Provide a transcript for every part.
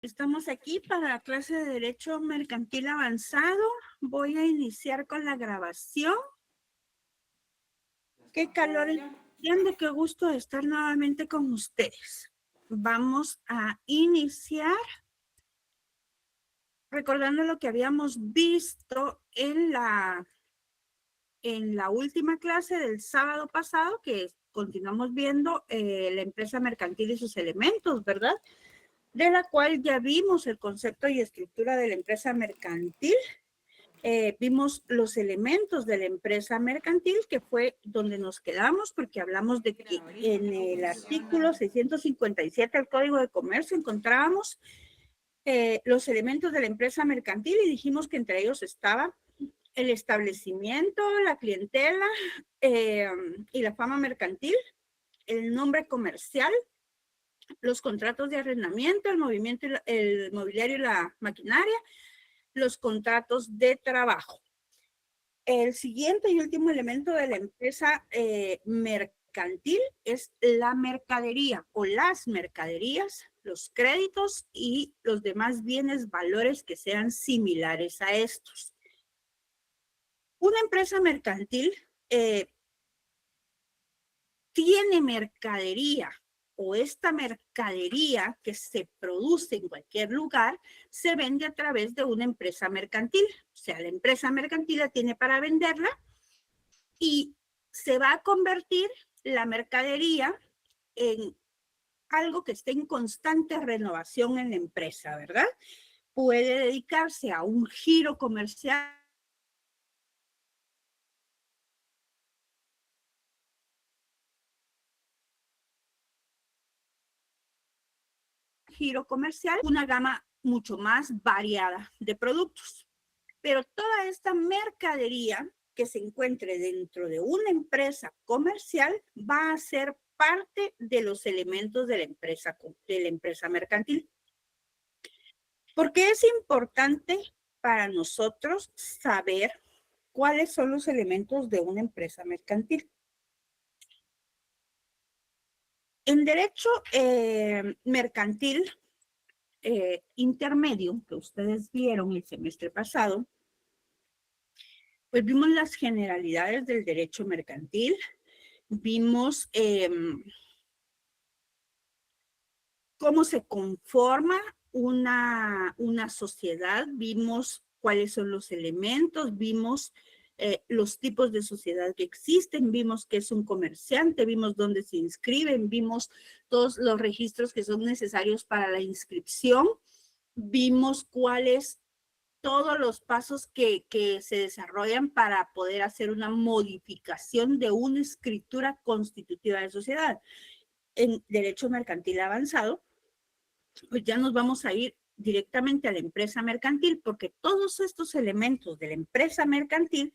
Estamos aquí para la clase de Derecho Mercantil Avanzado. Voy a iniciar con la grabación. Qué calor entiendo, qué gusto de estar nuevamente con ustedes. Vamos a iniciar recordando lo que habíamos visto en la última clase del sábado pasado, que continuamos viendo la empresa mercantil y sus elementos, ¿verdad? De la cual ya vimos el concepto y estructura de la empresa mercantil. Vimos los elementos de la empresa mercantil, que fue donde nos quedamos, porque hablamos de que en el artículo 657 del Código de Comercio encontrábamos los elementos de la empresa mercantil y dijimos que entre ellos estaba el establecimiento, la clientela y la fama mercantil, el nombre comercial, los contratos de arrendamiento, el mobiliario y la maquinaria, los contratos de trabajo. El siguiente y último elemento de la empresa mercantil es la mercadería o las mercaderías, los créditos y los demás bienes, valores que sean similares a estos. Una empresa mercantil tiene mercadería o esta mercadería que se produce en cualquier lugar se vende a través de una empresa mercantil. O sea, la empresa mercantil la tiene para venderla y se va a convertir la mercadería en algo que esté en constante renovación en la empresa, ¿verdad? Puede dedicarse a un giro comercial, una gama mucho más variada de productos. Pero toda esta mercadería que se encuentre dentro de una empresa comercial va a ser parte de los elementos de la empresa mercantil. ¿Por qué es importante para nosotros saber cuáles son los elementos de una empresa mercantil? En derecho mercantil intermedio, que ustedes vieron el semestre pasado, pues vimos las generalidades del derecho mercantil, vimos cómo se conforma una sociedad, vimos cuáles son los elementos, vimos los tipos de sociedad que existen, vimos qué es un comerciante, vimos dónde se inscriben, vimos todos los registros que son necesarios para la inscripción, vimos cuáles todos los pasos que se desarrollan para poder hacer una modificación de una escritura constitutiva de sociedad. En derecho mercantil avanzado, pues ya nos vamos a ir directamente a la empresa mercantil, porque todos estos elementos de la empresa mercantil,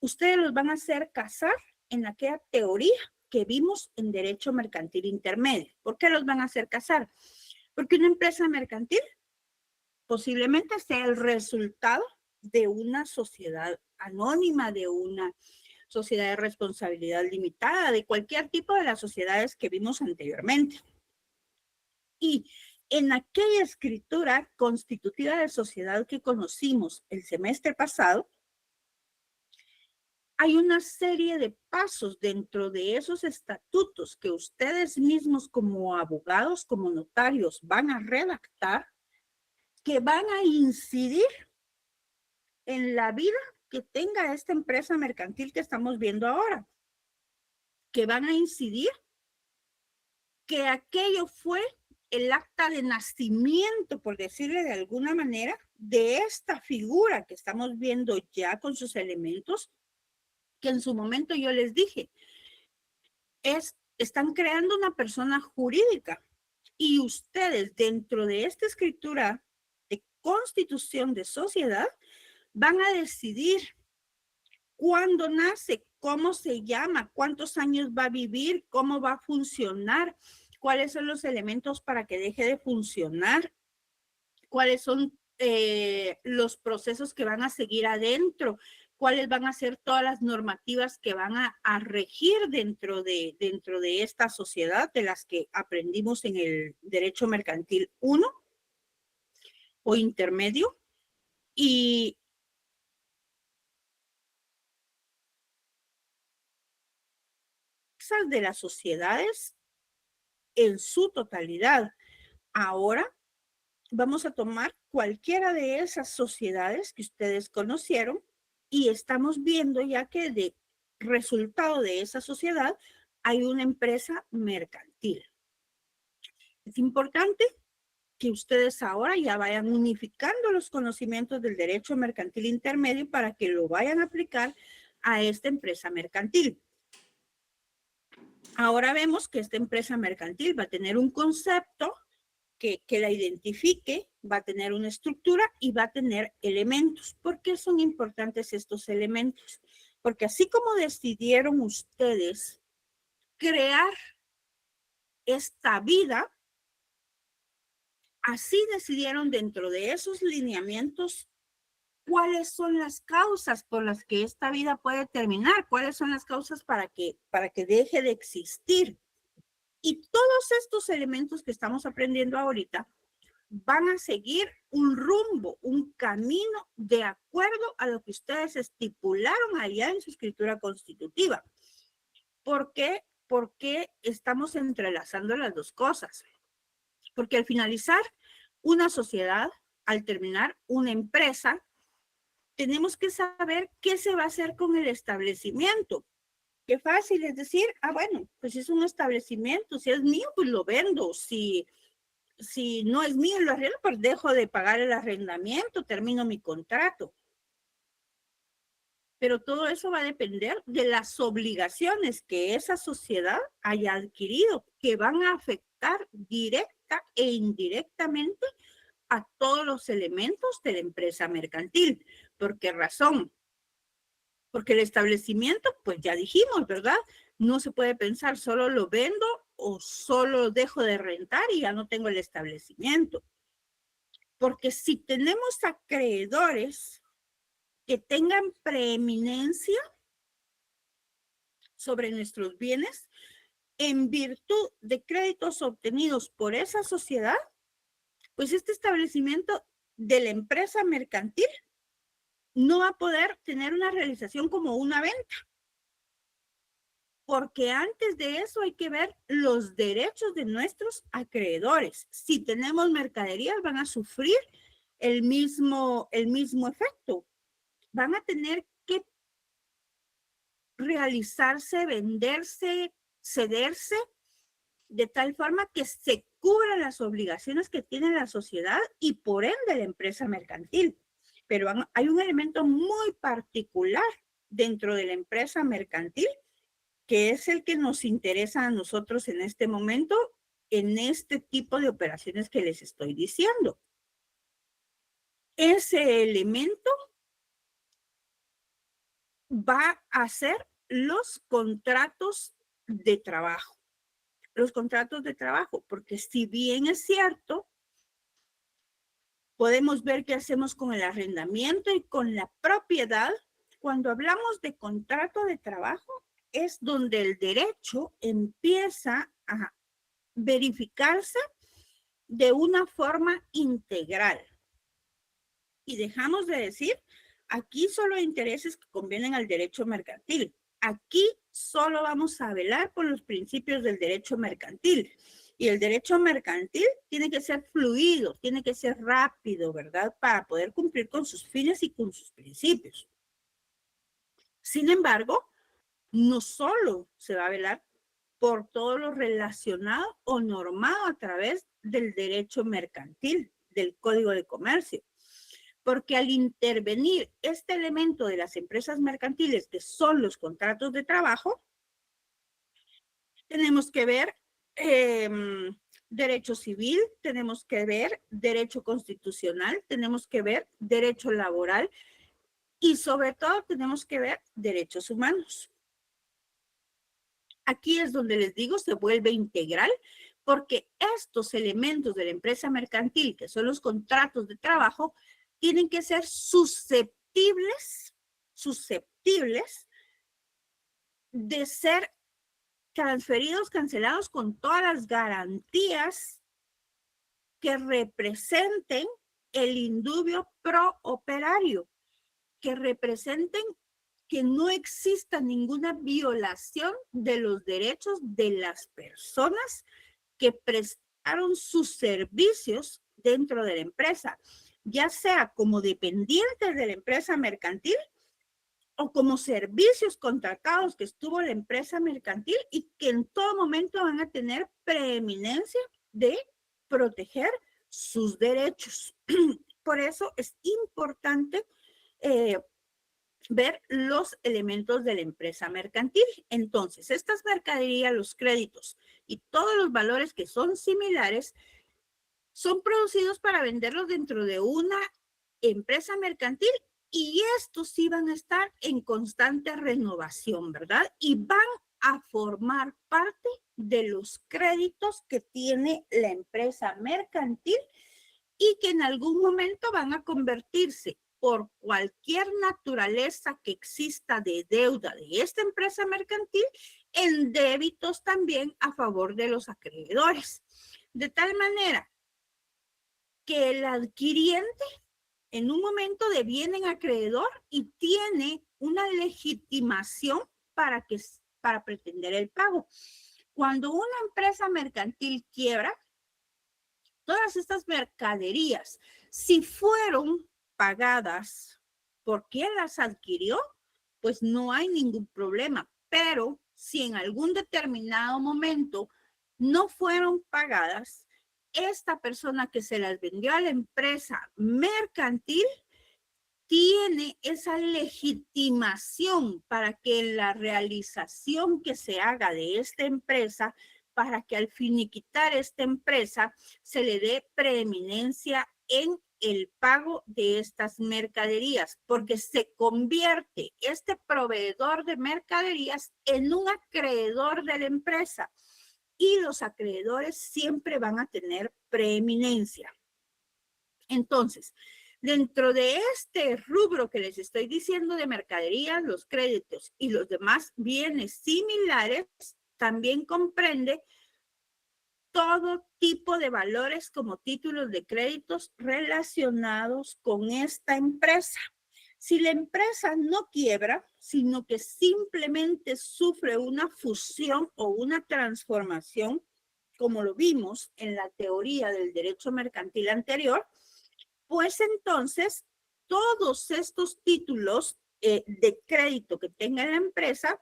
ustedes los van a hacer casar en aquella teoría que vimos en derecho mercantil intermedio. ¿Por qué los van a hacer casar? Porque una empresa mercantil posiblemente sea el resultado de una sociedad anónima, de una sociedad de responsabilidad limitada, de cualquier tipo de las sociedades que vimos anteriormente. Y en aquella escritura constitutiva de sociedad que conocimos el semestre pasado, hay una serie de pasos dentro de esos estatutos que ustedes mismos como abogados, como notarios, van a redactar, que van a incidir en la vida que tenga esta empresa mercantil que estamos viendo ahora, que van a incidir que aquello fue el acta de nacimiento, por decirle de alguna manera, de esta figura que estamos viendo ya con sus elementos, que en su momento yo les dije, están creando una persona jurídica y ustedes dentro de esta escritura de constitución de sociedad van a decidir cuándo nace, cómo se llama, cuántos años va a vivir, cómo va a funcionar, cuáles son los elementos para que deje de funcionar, cuáles son los procesos que van a seguir adentro, cuáles van a ser todas las normativas que van a regir dentro de esta sociedad de las que aprendimos en el Derecho Mercantil 1. o intermedio, y de las sociedades en su totalidad. Ahora vamos a tomar cualquiera de esas sociedades que ustedes conocieron y estamos viendo ya que de resultado de esa sociedad hay una empresa mercantil. Es importante que ustedes ahora ya vayan unificando los conocimientos del derecho mercantil intermedio para que lo vayan a aplicar a esta empresa mercantil. Ahora vemos que esta empresa mercantil va a tener un concepto que la identifique, va a tener una estructura y va a tener elementos. ¿Por qué son importantes estos elementos? Porque así como decidieron ustedes crear esta vida, así decidieron dentro de esos lineamientos cuáles son las causas por las que esta vida puede terminar, cuáles son las causas para que deje de existir. Y todos estos elementos que estamos aprendiendo ahorita van a seguir un rumbo, un camino de acuerdo a lo que ustedes estipularon allá en su escritura constitutiva. ¿Por qué? Porque estamos entrelazando las dos cosas. Porque al finalizar una sociedad, al terminar una empresa, tenemos que saber qué se va a hacer con el establecimiento. Qué fácil es decir, bueno, pues es un establecimiento, si es mío, pues lo vendo, si no es mío, lo arreglo, pues dejo de pagar el arrendamiento, termino mi contrato. Pero todo eso va a depender de las obligaciones que esa sociedad haya adquirido, que van a afectar directa e indirectamente a todos los elementos de la empresa mercantil. ¿Por qué razón? Porque el establecimiento, pues ya dijimos, ¿verdad? No se puede pensar, solo lo vendo o solo dejo de rentar y ya no tengo el establecimiento. Porque si tenemos acreedores que tengan preeminencia sobre nuestros bienes, en virtud de créditos obtenidos por esa sociedad, pues este establecimiento de la empresa mercantil no va a poder tener una realización como una venta. Porque antes de eso hay que ver los derechos de nuestros acreedores. Si tenemos mercaderías, van a sufrir el mismo efecto. Van a tener que realizarse, venderse, cederse, de tal forma que se cubran las obligaciones que tiene la sociedad y por ende la empresa mercantil. Pero hay un elemento muy particular dentro de la empresa mercantil que es el que nos interesa a nosotros en este momento, en este tipo de operaciones que les estoy diciendo. Ese elemento va a ser los contratos de trabajo. Los contratos de trabajo, porque si bien es cierto, podemos ver qué hacemos con el arrendamiento y con la propiedad. Cuando hablamos de contrato de trabajo, es donde el derecho empieza a verificarse de una forma integral. Y dejamos de decir, aquí solo hay intereses que convienen al derecho mercantil. Aquí solo vamos a velar por los principios del derecho mercantil. Y el derecho mercantil tiene que ser fluido, tiene que ser rápido, ¿verdad? Para poder cumplir con sus fines y con sus principios. Sin embargo, no solo se va a velar por todo lo relacionado o normado a través del derecho mercantil, del Código de Comercio, porque al intervenir este elemento de las empresas mercantiles, que son los contratos de trabajo, tenemos que ver derecho civil, tenemos que ver derecho constitucional, tenemos que ver derecho laboral y sobre todo tenemos que ver derechos humanos. Aquí es donde les digo, se vuelve integral, porque estos elementos de la empresa mercantil, que son los contratos de trabajo, tienen que ser susceptibles de ser transferidos, cancelados con todas las garantías que representen el indubio pro operario, que representen que no exista ninguna violación de los derechos de las personas que prestaron sus servicios dentro de la empresa, ya sea como dependientes de la empresa mercantil o como servicios contratados que estuvo la empresa mercantil y que en todo momento van a tener preeminencia de proteger sus derechos. Por eso es importante ver los elementos de la empresa mercantil. Entonces, estas mercaderías, los créditos y todos los valores que son similares son producidos para venderlos dentro de una empresa mercantil y estos sí van a estar en constante renovación, ¿verdad? Y van a formar parte de los créditos que tiene la empresa mercantil y que en algún momento van a convertirse por cualquier naturaleza que exista de deuda de esta empresa mercantil en débitos también a favor de los acreedores. De tal manera que el adquiriente en un momento deviene en acreedor y tiene una legitimación para pretender el pago. Cuando una empresa mercantil quiebra, todas estas mercaderías, si fueron pagadas por quien las adquirió, pues no hay ningún problema. Pero si en algún determinado momento no fueron pagadas, esta persona que se las vendió a la empresa mercantil tiene esa legitimación para que la realización que se haga de esta empresa, para que al finiquitar esta empresa se le dé preeminencia en el pago de estas mercaderías, porque se convierte este proveedor de mercaderías en un acreedor de la empresa y los acreedores siempre van a tener preeminencia. Entonces, dentro de este rubro que les estoy diciendo de mercaderías, los créditos y los demás bienes similares, también comprende todo tipo de valores como títulos de créditos relacionados con esta empresa. Si la empresa no quiebra, sino que simplemente sufre una fusión o una transformación, como lo vimos en la teoría del derecho mercantil anterior, pues entonces todos estos títulos de crédito que tenga la empresa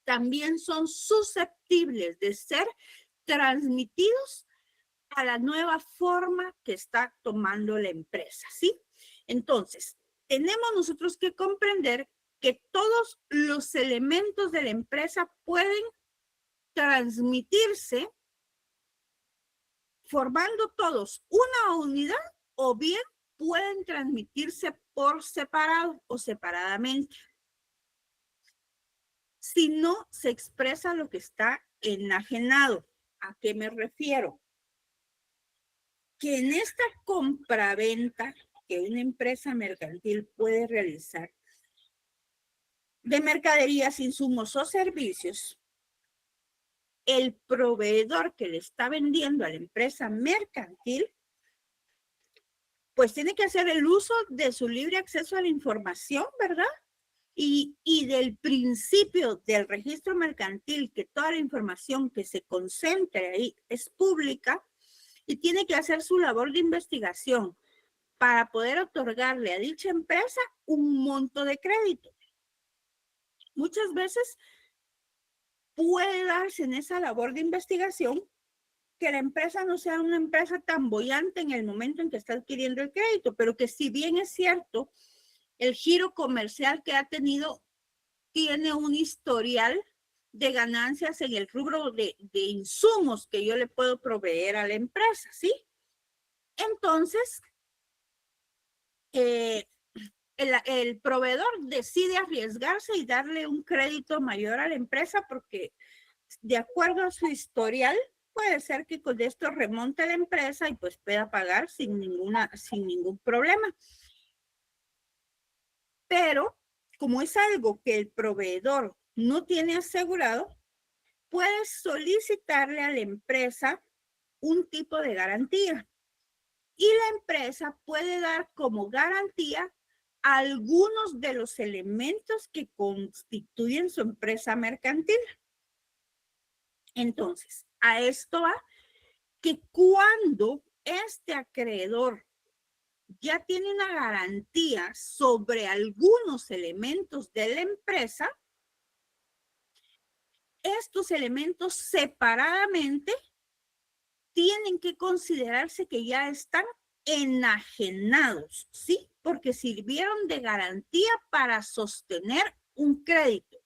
también son susceptibles de ser transmitidos a la nueva forma que está tomando la empresa, ¿sí? Entonces, tenemos nosotros que comprender que todos los elementos de la empresa pueden transmitirse formando todos una unidad o bien pueden transmitirse por separado o separadamente. Si no se expresa lo que está enajenado. ¿A qué me refiero? Que en esta compraventa que una empresa mercantil puede realizar de mercaderías, insumos o servicios, el proveedor que le está vendiendo a la empresa mercantil pues tiene que hacer el uso de su libre acceso a la información, ¿verdad? Y del principio del registro mercantil, que toda la información que se concentre ahí es pública, y tiene que hacer su labor de investigación para poder otorgarle a dicha empresa un monto de crédito. Muchas veces puede darse en esa labor de investigación que la empresa no sea una empresa tan boyante en el momento en que está adquiriendo el crédito, pero que si bien es cierto, el giro comercial que ha tenido tiene un historial de ganancias en el rubro de insumos que yo le puedo proveer a la empresa, ¿sí? Entonces, el proveedor decide arriesgarse y darle un crédito mayor a la empresa porque de acuerdo a su historial, puede ser que con esto remonte la empresa y pues pueda pagar sin ningún problema. Pero como es algo que el proveedor no tiene asegurado, puede solicitarle a la empresa un tipo de garantía. y la empresa puede dar como garantía algunos de los elementos que constituyen su empresa mercantil. Entonces, a esto va que cuando este acreedor ya tiene una garantía sobre algunos elementos de la empresa, estos elementos separadamente tienen que considerarse que ya están enajenados, ¿sí? Porque sirvieron de garantía para sostener un crédito.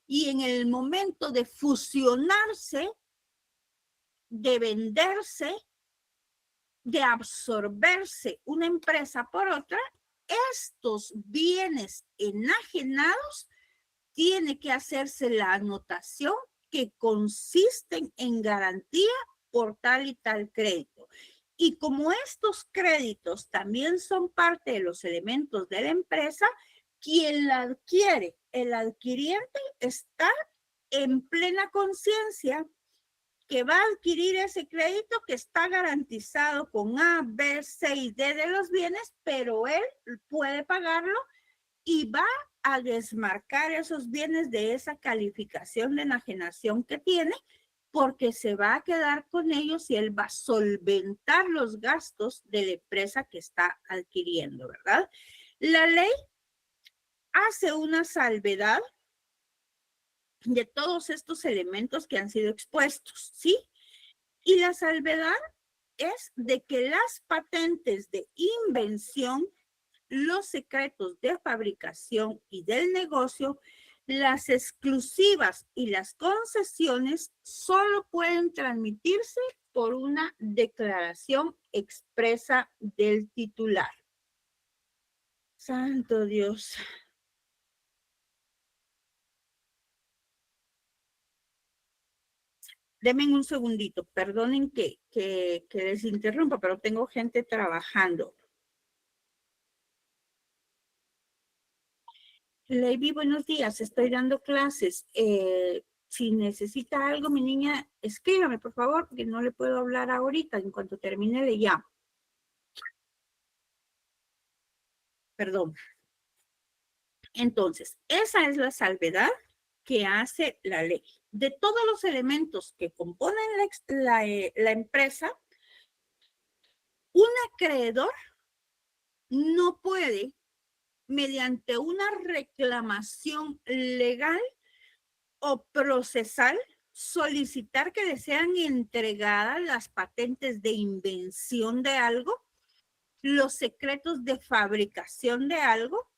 Y en el momento de fusionarse, de venderse, de absorberse una empresa por otra, estos bienes enajenados tiene que hacerse la anotación que consisten en garantía por tal y tal crédito. Y como estos créditos también son parte de los elementos de la empresa, quien la adquiere, el adquiriente, está en plena conciencia que va a adquirir ese crédito que está garantizado con A, B, C y D de los bienes, pero él puede pagarlo y va a desmarcar esos bienes de esa calificación de enajenación que tiene, porque se va a quedar con ellos y él va a solventar los gastos de la empresa que está adquiriendo, ¿verdad? La ley hace una salvedad de todos estos elementos que han sido expuestos, ¿sí? Y la salvedad es de que las patentes de invención, los secretos de fabricación y del negocio, las exclusivas y las concesiones solo pueden transmitirse por una declaración expresa del titular. Santo Dios. Denme un segundito, perdonen que les interrumpa, pero tengo gente trabajando. Lady, buenos días, estoy dando clases. Si necesita algo, mi niña, escríbame, por favor, porque no le puedo hablar ahorita. En cuanto termine, le llamo. Perdón. Entonces, esa es la salvedad que hace la ley. De todos los elementos que componen la empresa, un acreedor no puede, mediante una reclamación legal o procesal, solicitar que le sean entregadas las patentes de invención de algo, los secretos de fabricación de algo,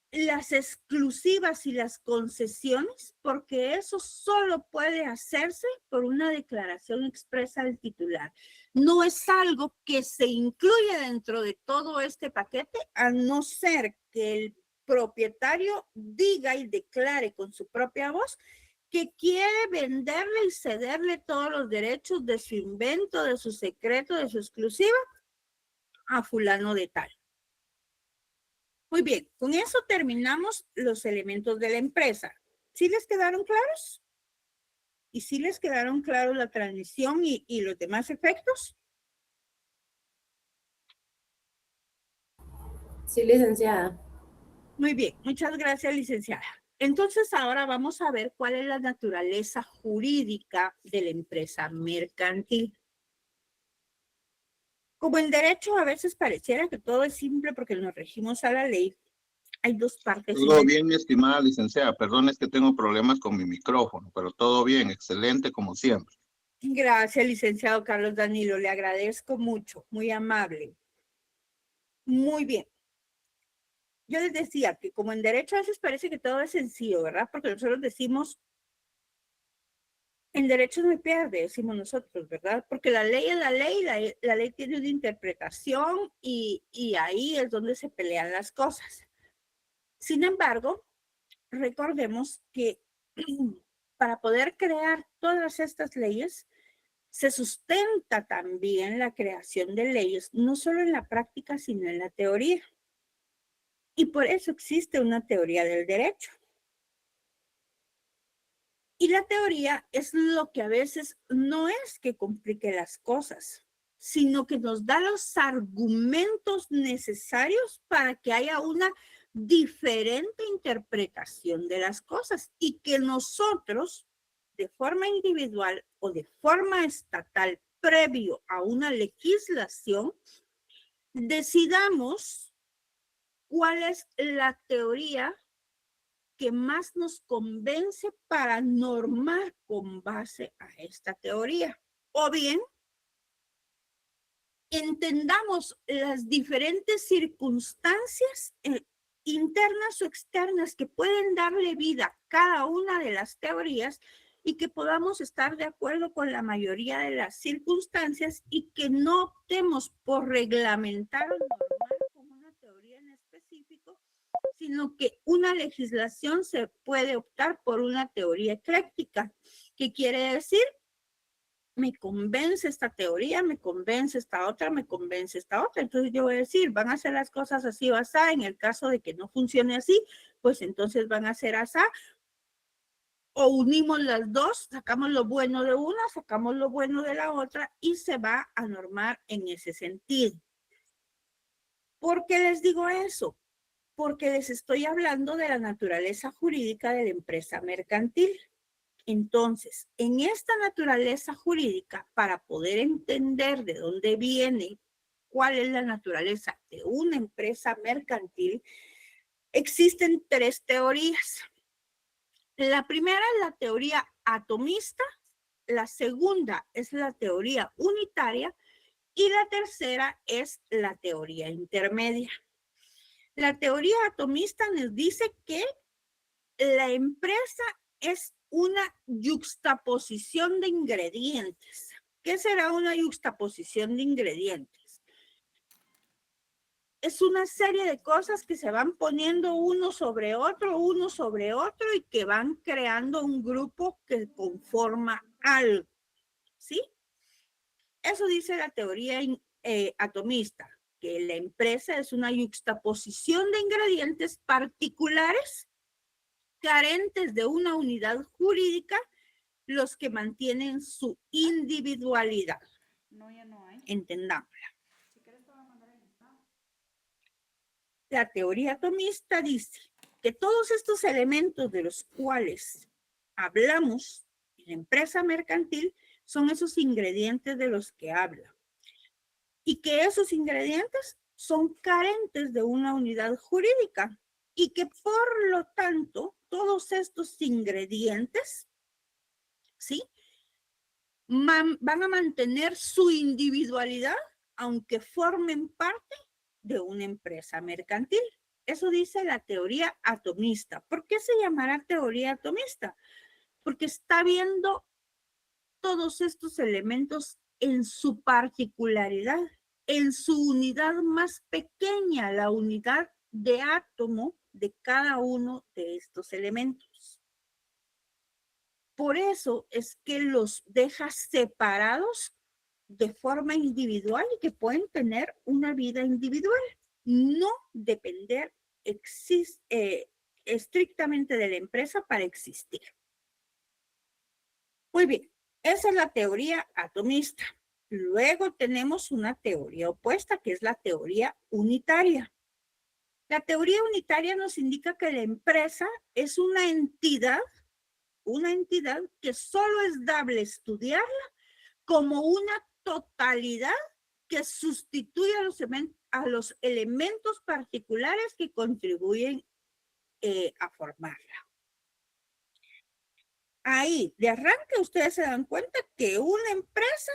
las exclusivas y las concesiones, porque eso solo puede hacerse por una declaración expresa del titular. No es algo que se incluye dentro de todo este paquete, a no ser que el propietario diga y declare con su propia voz que quiere venderle y cederle todos los derechos de su invento, de su secreto, de su exclusiva a fulano de tal. Muy bien, con eso terminamos los elementos de la empresa. ¿Sí les quedaron claros? ¿Y sí les quedaron claros la transmisión y los demás efectos? Sí, licenciada. Muy bien, muchas gracias, licenciada. Entonces, ahora vamos a ver cuál es la naturaleza jurídica de la empresa mercantil. Como en derecho a veces pareciera que todo es simple porque nos regimos a la ley, hay dos partes en Todo el... bien, mi estimada licenciada. Perdón, es que tengo problemas con mi micrófono, pero todo bien, excelente como siempre. Gracias, licenciado Carlos Danilo, le agradezco mucho, muy amable. Muy bien. Yo les decía que como en derecho a veces parece que todo es sencillo, ¿verdad? Porque nosotros decimos, en derecho no hay pierde, decimos nosotros, ¿verdad? Porque la ley es la ley, la ley tiene una interpretación y ahí es donde se pelean las cosas. Sin embargo, recordemos que para poder crear todas estas leyes, se sustenta también la creación de leyes, no solo en la práctica, sino en la teoría. Y por eso existe una teoría del derecho. Y la teoría es lo que a veces no es que complique las cosas, sino que nos da los argumentos necesarios para que haya una diferente interpretación de las cosas y que nosotros, de forma individual o de forma estatal, previo a una legislación, decidamos cuál es la teoría que más nos convence para normar con base a esta teoría. O bien, entendamos las diferentes circunstancias internas o externas que pueden darle vida a cada una de las teorías y que podamos estar de acuerdo con la mayoría de las circunstancias y que no optemos por reglamentar o normar con una teoría en específico, sino que una legislación se puede optar por una teoría ecléctica. ¿Qué quiere decir? Me convence esta teoría, me convence esta otra, me convence esta otra. Entonces yo voy a decir, van a hacer las cosas así o así. En el caso de que no funcione así, pues entonces van a hacer así. O unimos las dos, sacamos lo bueno de una, sacamos lo bueno de la otra y se va a normar en ese sentido. ¿Por qué les digo eso? Porque les estoy hablando de la naturaleza jurídica de la empresa mercantil. Entonces, en esta naturaleza jurídica, para poder entender de dónde viene, cuál es la naturaleza de una empresa mercantil, existen tres teorías. La primera es la teoría atomista, la segunda es la teoría unitaria y la tercera es la teoría intermedia. La teoría atomista nos dice que la empresa es una yuxtaposición de ingredientes. ¿Qué será una yuxtaposición de ingredientes? Es una serie de cosas que se van poniendo uno sobre otro y que van creando un grupo que conforma algo, ¿sí? Eso dice la teoría atomista, que la empresa es una yuxtaposición de ingredientes particulares carentes de una unidad jurídica, los que mantienen su individualidad. No, ya no hay. Entendámosla. Si quieres te voy a mandar el listado. La teoría atomista dice que todos estos elementos de los cuales hablamos en la empresa mercantil son esos ingredientes de los que habla. Y que esos ingredientes son carentes de una unidad jurídica y que por lo tanto todos estos ingredientes, ¿sí?, van a mantener su individualidad aunque formen parte de una empresa mercantil. Eso dice la teoría atomista. ¿Por qué se llamará teoría atomista? Porque está viendo todos estos elementos en su particularidad, en su unidad más pequeña, la unidad de átomo de cada uno de estos elementos. Por eso es que los deja separados de forma individual y que pueden tener una vida individual, no depender estrictamente de la empresa para existir. Muy bien, esa es la teoría atomista. Luego tenemos una teoría opuesta, que es la teoría unitaria. La teoría unitaria nos indica que la empresa es una entidad que solo es dable estudiarla como una totalidad que sustituye a los elementos particulares que contribuyen a formarla. Ahí, de arranque, ustedes se dan cuenta que una empresa,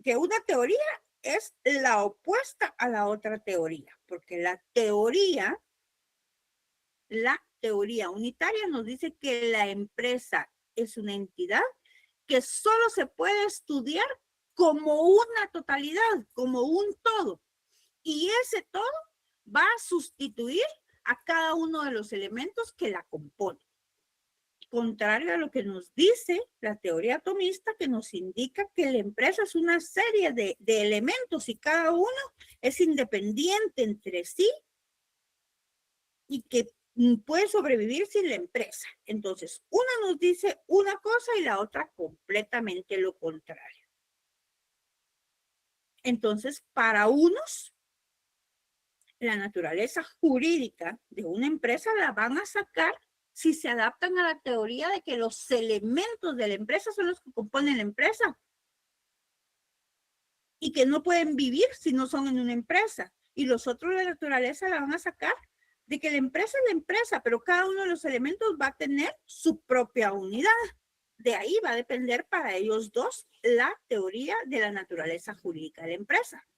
que una teoría es la opuesta a la otra teoría, porque la teoría unitaria nos dice que la empresa es una entidad que solo se puede estudiar como una totalidad, como un todo. Y ese todo va a sustituir a cada uno de los elementos que la componen. Contrario a lo que nos dice la teoría atomista, que nos indica que la empresa es una serie de elementos y cada uno es independiente entre sí y que puede sobrevivir sin la empresa. Entonces, una nos dice una cosa y la otra completamente lo contrario. Entonces, para unos, la naturaleza jurídica de una empresa la van a sacar si se adaptan a la teoría de que los elementos de la empresa son los que componen la empresa y que no pueden vivir si no son en una empresa. Y los otros de la naturaleza la van a sacar de que la empresa es la empresa, pero cada uno de los elementos va a tener su propia unidad. De ahí va a depender para ellos dos la teoría de la naturaleza jurídica de la empresa.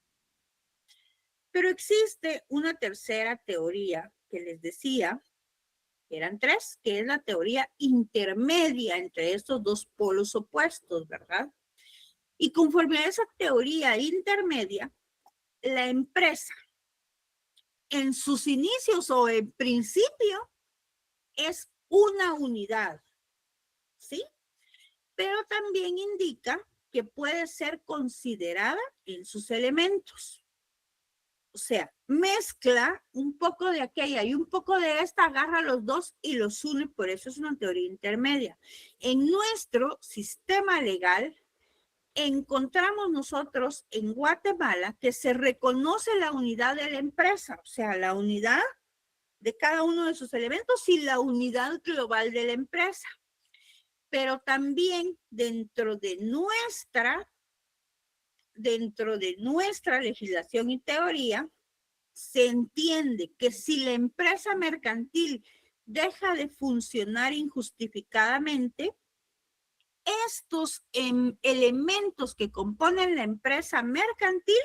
Pero existe una tercera teoría que les decía, que eran tres, que es la teoría intermedia entre estos dos polos opuestos, ¿verdad? Y conforme a esa teoría intermedia, la empresa en sus inicios o en principio es una unidad, ¿sí? Pero también indica que puede ser considerada en sus elementos. O sea, mezcla un poco de aquella y un poco de esta, agarra los dos y los une, por eso es una teoría intermedia. En nuestro sistema legal, encontramos nosotros en Guatemala que se reconoce la unidad de la empresa, o sea, la unidad de cada uno de sus elementos y la unidad global de la empresa. Pero también dentro de nuestra legislación y teoría, se entiende que si la empresa mercantil deja de funcionar injustificadamente, estos elementos que componen la empresa mercantil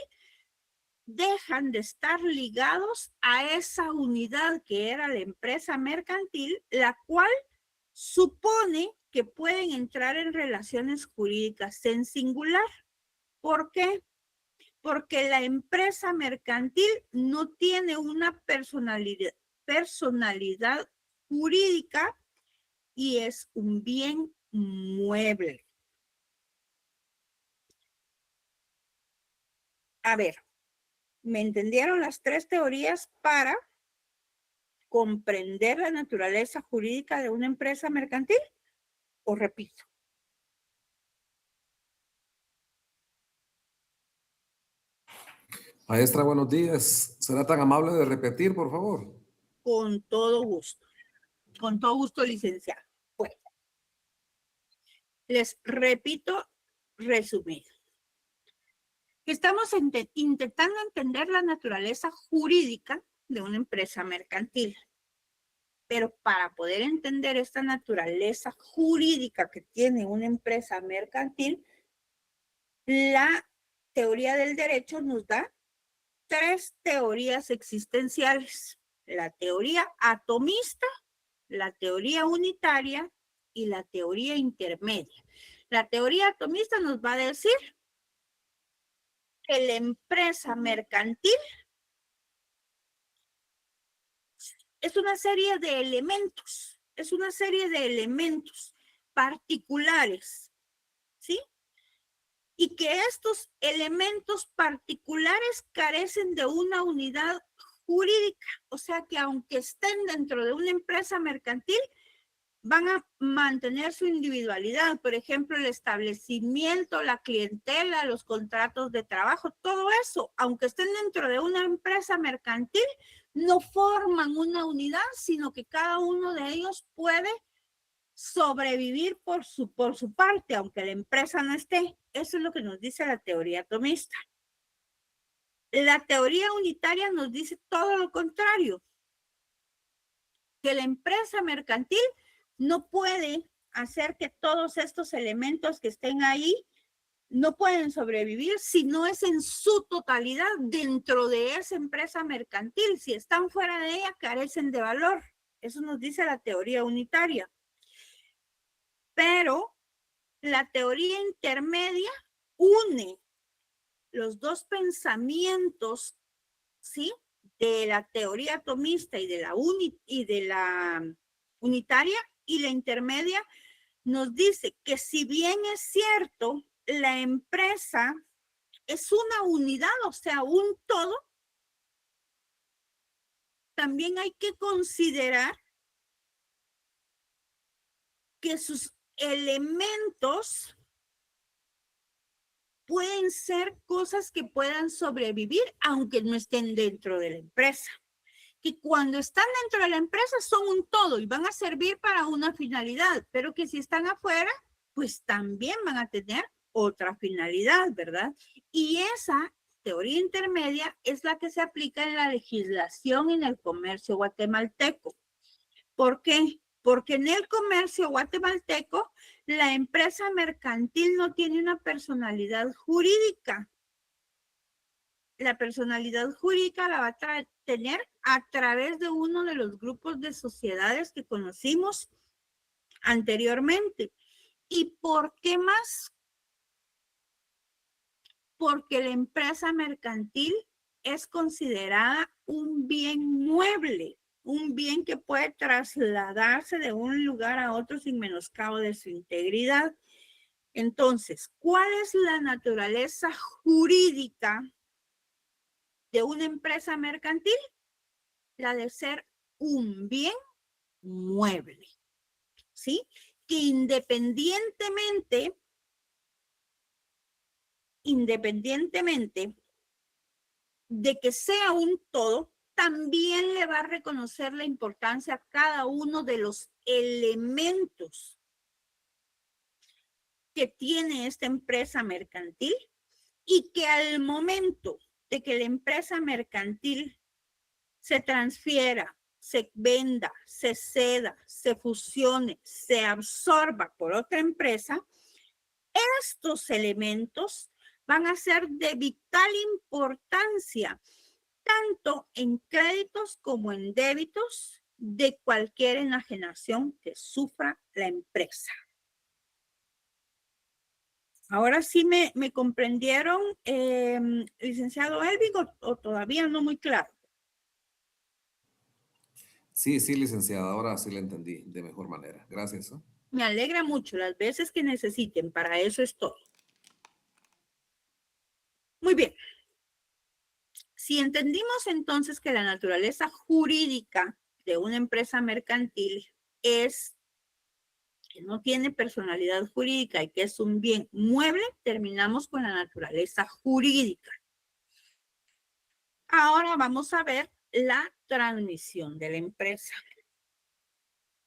dejan de estar ligados a esa unidad que era la empresa mercantil, la cual supone que pueden entrar en relaciones jurídicas en singular. ¿Por qué? Porque la empresa mercantil no tiene una personalidad jurídica y es un bien mueble. A ver, ¿me entendieron las tres teorías para comprender la naturaleza jurídica de una empresa mercantil? ¿O repito? Maestra, buenos días. ¿Será tan amable de repetir, por favor? Con todo gusto. Con todo gusto, licenciado. Bueno, les repito, resumido. Estamos intentando entender la naturaleza jurídica de una empresa mercantil. Pero para poder entender esta naturaleza jurídica que tiene una empresa mercantil, la teoría del derecho nos da tres teorías existenciales: la teoría atomista, la teoría unitaria y la teoría intermedia. La teoría atomista nos va a decir que la empresa mercantil es una serie de elementos particulares, ¿sí? Y que estos elementos particulares carecen de una unidad jurídica, o sea que aunque estén dentro de una empresa mercantil, van a mantener su individualidad, por ejemplo, el establecimiento, la clientela, los contratos de trabajo, todo eso, aunque estén dentro de una empresa mercantil, no forman una unidad, sino que cada uno de ellos puede sobrevivir por su parte, aunque la empresa no esté. Eso es lo que nos dice la teoría atomista. La teoría unitaria nos dice todo lo contrario, que la empresa mercantil no puede hacer que todos estos elementos que estén ahí no pueden sobrevivir si no es en su totalidad dentro de esa empresa mercantil. Si están fuera de ella, carecen de valor. Eso nos dice la teoría unitaria. Pero la teoría intermedia une los dos pensamientos, ¿sí? De la teoría atomista y de la unitaria, y la intermedia nos dice que si bien es cierto, la empresa es una unidad, o sea, un todo, también hay que considerar que sus elementos pueden ser cosas que puedan sobrevivir aunque no estén dentro de la empresa. Que cuando están dentro de la empresa son un todo y van a servir para una finalidad, pero que si están afuera, pues también van a tener otra finalidad, ¿verdad? Y esa teoría intermedia es la que se aplica en la legislación en el comercio guatemalteco. ¿Por qué? Porque en el comercio guatemalteco la empresa mercantil no tiene una personalidad jurídica. La personalidad jurídica la va a tener a través de uno de los grupos de sociedades que conocimos anteriormente. ¿Y por qué más? Porque la empresa mercantil es considerada un bien mueble, un bien que puede trasladarse de un lugar a otro sin menoscabo de su integridad. Entonces, ¿cuál es la naturaleza jurídica de una empresa mercantil? La de ser un bien mueble, ¿sí? Que independientemente de que sea un todo, también le va a reconocer la importancia a cada uno de los elementos que tiene esta empresa mercantil y que al momento de que la empresa mercantil se transfiera, se venda, se ceda, se fusione, se absorba por otra empresa, estos elementos van a ser de vital importancia, tanto en créditos como en débitos de cualquier enajenación que sufra la empresa. Ahora sí me comprendieron, licenciado Elvin, o todavía no muy claro. Sí, sí, licenciada, ahora sí la entendí de mejor manera. Gracias. Me alegra mucho las veces que necesiten, para eso estoy. Muy bien. Si entendimos entonces que la naturaleza jurídica de una empresa mercantil es que no tiene personalidad jurídica y que es un bien mueble, terminamos con la naturaleza jurídica. Ahora vamos a ver la transmisión de la empresa.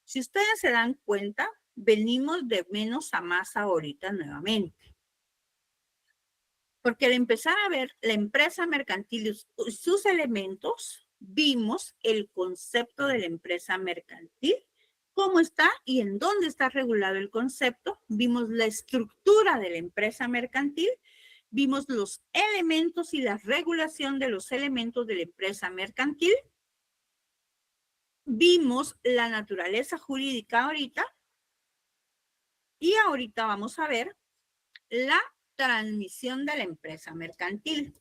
Si ustedes se dan cuenta, venimos de menos a más ahorita nuevamente. Porque al empezar a ver la empresa mercantil y sus elementos, vimos el concepto de la empresa mercantil, cómo está y en dónde está regulado el concepto. Vimos la estructura de la empresa mercantil, vimos los elementos y la regulación de los elementos de la empresa mercantil. Vimos la naturaleza jurídica ahorita y ahorita vamos a ver la transmisión de la empresa mercantil.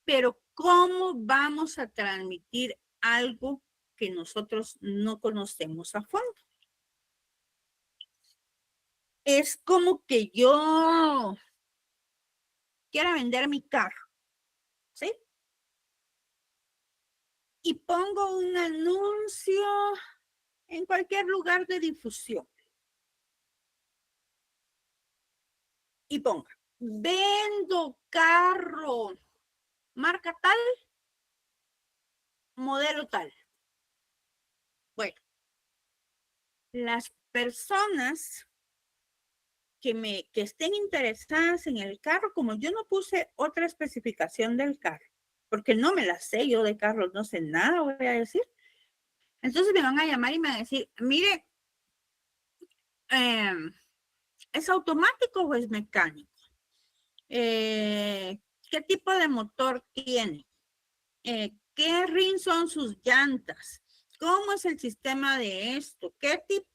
Pero ¿cómo vamos a transmitir algo que nosotros no conocemos a fondo? Es como que yo quiera vender mi carro, ¿sí? Y pongo un anuncio en cualquier lugar de difusión. Y ponga, vendo carro, marca tal, modelo tal. Bueno, las personas que estén interesadas en el carro, como yo no puse otra especificación del carro, porque no me la sé, yo de carros no sé nada, voy a decir. Entonces me van a llamar y me van a decir, mire, ¿es automático o es mecánico? ¿Qué tipo de motor tiene? ¿Qué rin son sus llantas? ¿Cómo es el sistema de esto? ¿Qué tipo?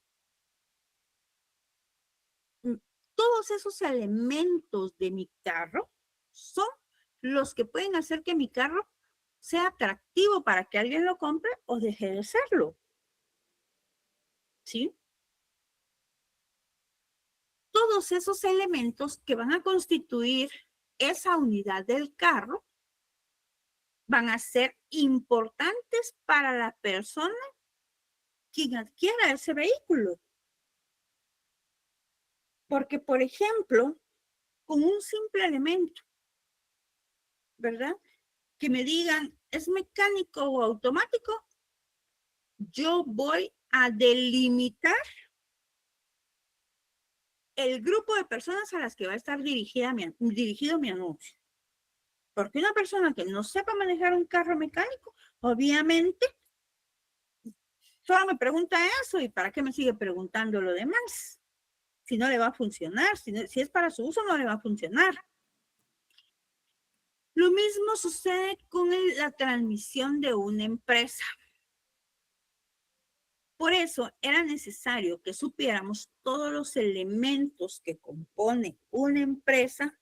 Todos esos elementos de mi carro son los que pueden hacer que mi carro sea atractivo para que alguien lo compre o deje de serlo. ¿Sí? Todos esos elementos que van a constituir esa unidad del carro van a ser importantes para la persona quien adquiera ese vehículo. Porque, por ejemplo, con un simple elemento, ¿verdad? Que me digan, ¿es mecánico o automático? Yo voy a delimitar el grupo de personas a las que va a estar dirigido mi anuncio. Porque una persona que no sepa manejar un carro mecánico, obviamente, solo me pregunta eso y ¿para qué me sigue preguntando lo demás? Si no le va a funcionar, si es para su uso, no le va a funcionar. Lo mismo sucede con la transmisión de una empresa. Por eso era necesario que supiéramos todos los elementos que componen una empresa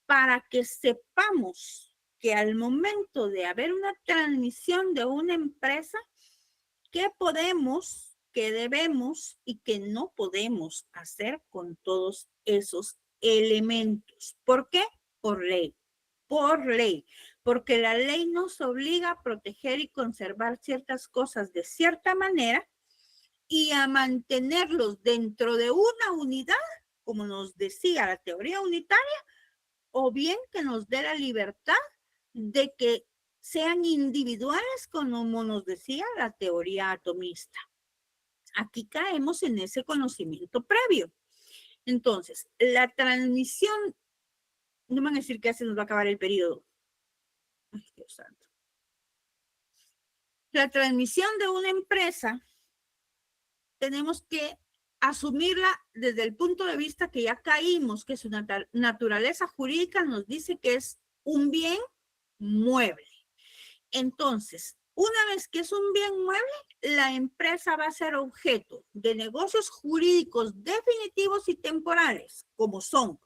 para que sepamos que al momento de haber una transmisión de una empresa, qué podemos, qué debemos y qué no podemos hacer con todos esos elementos. ¿Por qué? Por ley. Por ley, porque la ley nos obliga a proteger y conservar ciertas cosas de cierta manera y a mantenerlos dentro de una unidad, como nos decía la teoría unitaria, o bien que nos dé la libertad de que sean individuales, como nos decía la teoría atomista. Aquí caemos en ese conocimiento previo. Entonces, la transmisión, no me van a decir que se nos va a acabar el periodo. Ay, Dios santo. La transmisión de una empresa tenemos que asumirla desde el punto de vista que ya caímos, que su naturaleza jurídica nos dice que es un bien mueble. Entonces, una vez que es un bien mueble, la empresa va a ser objeto de negocios jurídicos definitivos y temporales, como son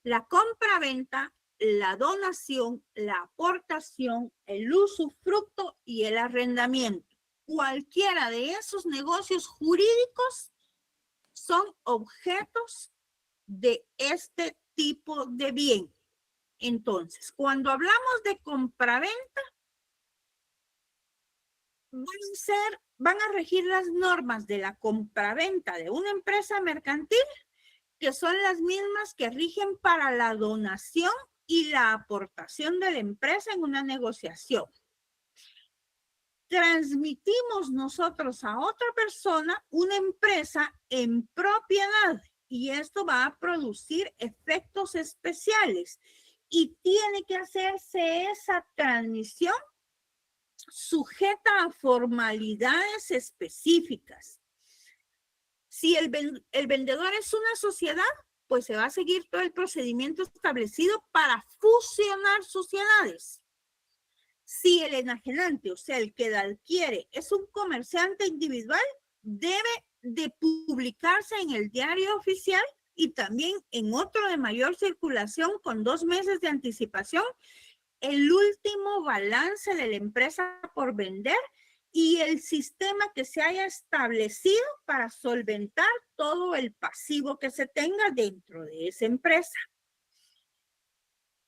la compra-venta, la donación, la aportación, el usufructo y el arrendamiento. Cualquiera de esos negocios jurídicos son objetos de este tipo de bien. Entonces, cuando hablamos de compraventa, van a regir las normas de la compraventa de una empresa mercantil, que son las mismas que rigen para la donación y la aportación de la empresa en una negociación. Transmitimos nosotros a otra persona una empresa en propiedad y esto va a producir efectos especiales y tiene que hacerse esa transmisión sujeta a formalidades específicas. Si el vendedor es una sociedad, pues se va a seguir todo el procedimiento establecido para fusionar sociedades. Si el enajenante, o sea, el que la adquiere, es un comerciante individual, debe de publicarse en el diario oficial y también en otro de mayor circulación con 2 meses de anticipación, el último balance de la empresa por vender y el sistema que se haya establecido para solventar todo el pasivo que se tenga dentro de esa empresa.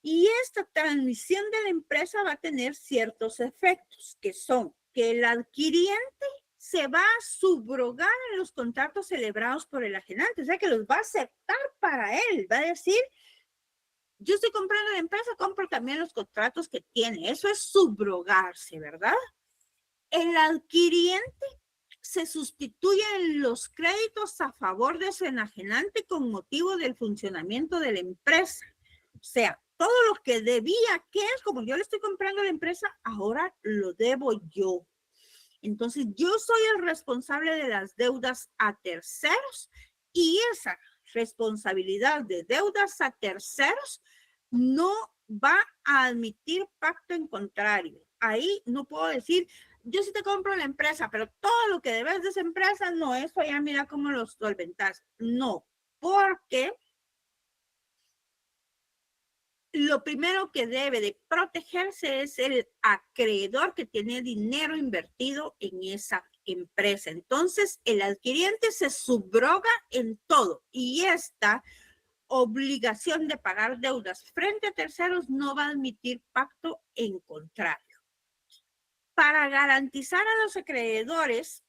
Y esta transmisión de la empresa va a tener ciertos efectos, que son que el adquiriente se va a subrogar en los contratos celebrados por el ajenante, o sea que los va a aceptar para él, va a decir, yo estoy comprando la empresa, compro también los contratos que tiene, eso es subrogarse, ¿verdad? El adquiriente se sustituyen los créditos a favor de su enajenante con motivo del funcionamiento de la empresa, o sea, todo lo que debía, que es como yo le estoy comprando a la empresa, ahora lo debo yo. Entonces, yo soy el responsable de las deudas a terceros y esa responsabilidad de deudas a terceros no va a admitir pacto en contrario. Ahí no puedo decir, yo sí te compro la empresa, pero todo lo que debes de esa empresa, no, eso ya mira cómo lo solventas. No, porque lo primero que debe de protegerse es el acreedor que tiene dinero invertido en esa empresa. Entonces, el adquiriente se subroga en todo y esta obligación de pagar deudas frente a terceros no va a admitir pacto en contrario. Para garantizar a los acreedores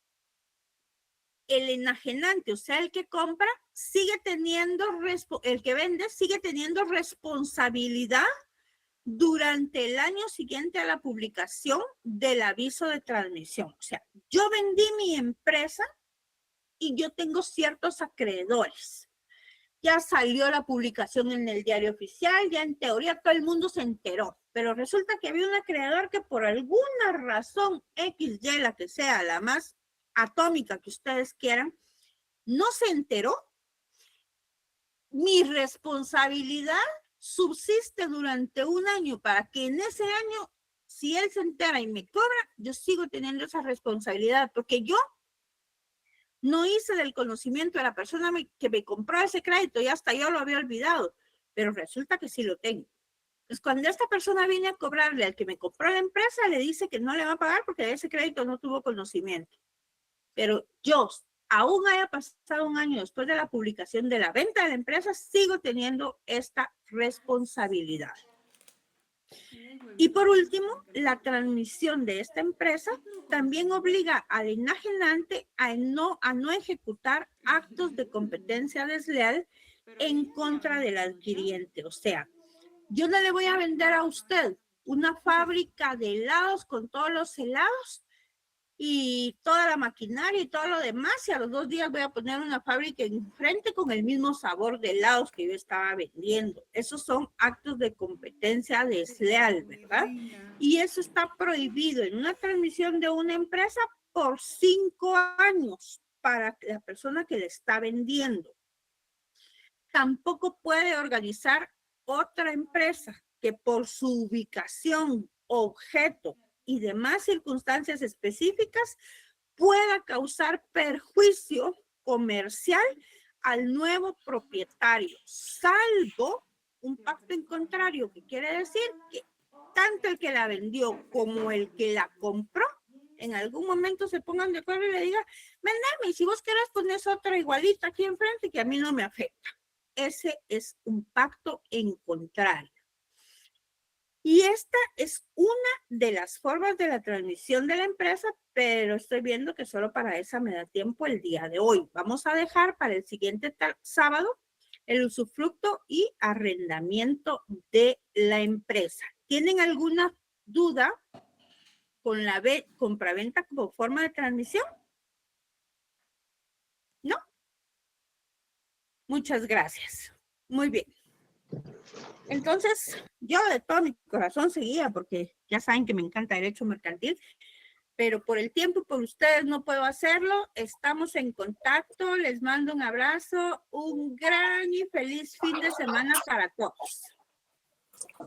el enajenante, o sea, el que compra, sigue teniendo, el que vende sigue teniendo responsabilidad durante el año siguiente a la publicación del aviso de transmisión. O sea, yo vendí mi empresa y yo tengo ciertos acreedores. Ya salió la publicación en el diario oficial, ya en teoría todo el mundo se enteró, pero resulta que había un acreedor que por alguna razón X, Y, la que sea, la más atómica que ustedes quieran, no se enteró. Mi responsabilidad subsiste durante un año para que en ese año, si él se entera y me cobra, yo sigo teniendo esa responsabilidad, porque yo no hice del conocimiento de la persona que me compró ese crédito y hasta yo lo había olvidado, pero resulta que sí lo tengo. Entonces, cuando esta persona viene a cobrarle al que me compró la empresa, le dice que no le va a pagar porque de ese crédito no tuvo conocimiento. Pero yo, aún haya pasado un año después de la publicación de la venta de la empresa, sigo teniendo esta responsabilidad. Y por último, la transmisión de esta empresa también obliga al enajenante a no ejecutar actos de competencia desleal en contra del adquiriente. O sea, yo no le voy a vender a usted una fábrica de helados con todos los helados y toda la maquinaria y todo lo demás, y a los 2 días voy a poner una fábrica enfrente con el mismo sabor de helados que yo estaba vendiendo. Esos son actos de competencia desleal, ¿verdad? Y eso está prohibido en una transmisión de una empresa por 5 años para la persona que le está vendiendo. Tampoco puede organizar otra empresa que por su ubicación, objeto y demás circunstancias específicas pueda causar perjuicio comercial al nuevo propietario, salvo un pacto en contrario, que quiere decir que tanto el que la vendió como el que la compró en algún momento se pongan de acuerdo y le digan, vendeme, y si vos querés pones otra igualita aquí enfrente que a mí no me afecta. Ese es un pacto en contrario. Y esta es una de las formas de la transmisión de la empresa, pero estoy viendo que solo para esa me da tiempo el día de hoy. Vamos a dejar para el siguiente sábado el usufructo y arrendamiento de la empresa. ¿Tienen alguna duda con la compraventa como forma de transmisión? ¿No? Muchas gracias. Muy bien. Entonces, yo de todo mi corazón seguía, porque ya saben que me encanta derecho mercantil, pero por el tiempo y por ustedes no puedo hacerlo. Estamos en contacto. Les mando un abrazo, un gran y feliz fin de semana para todos.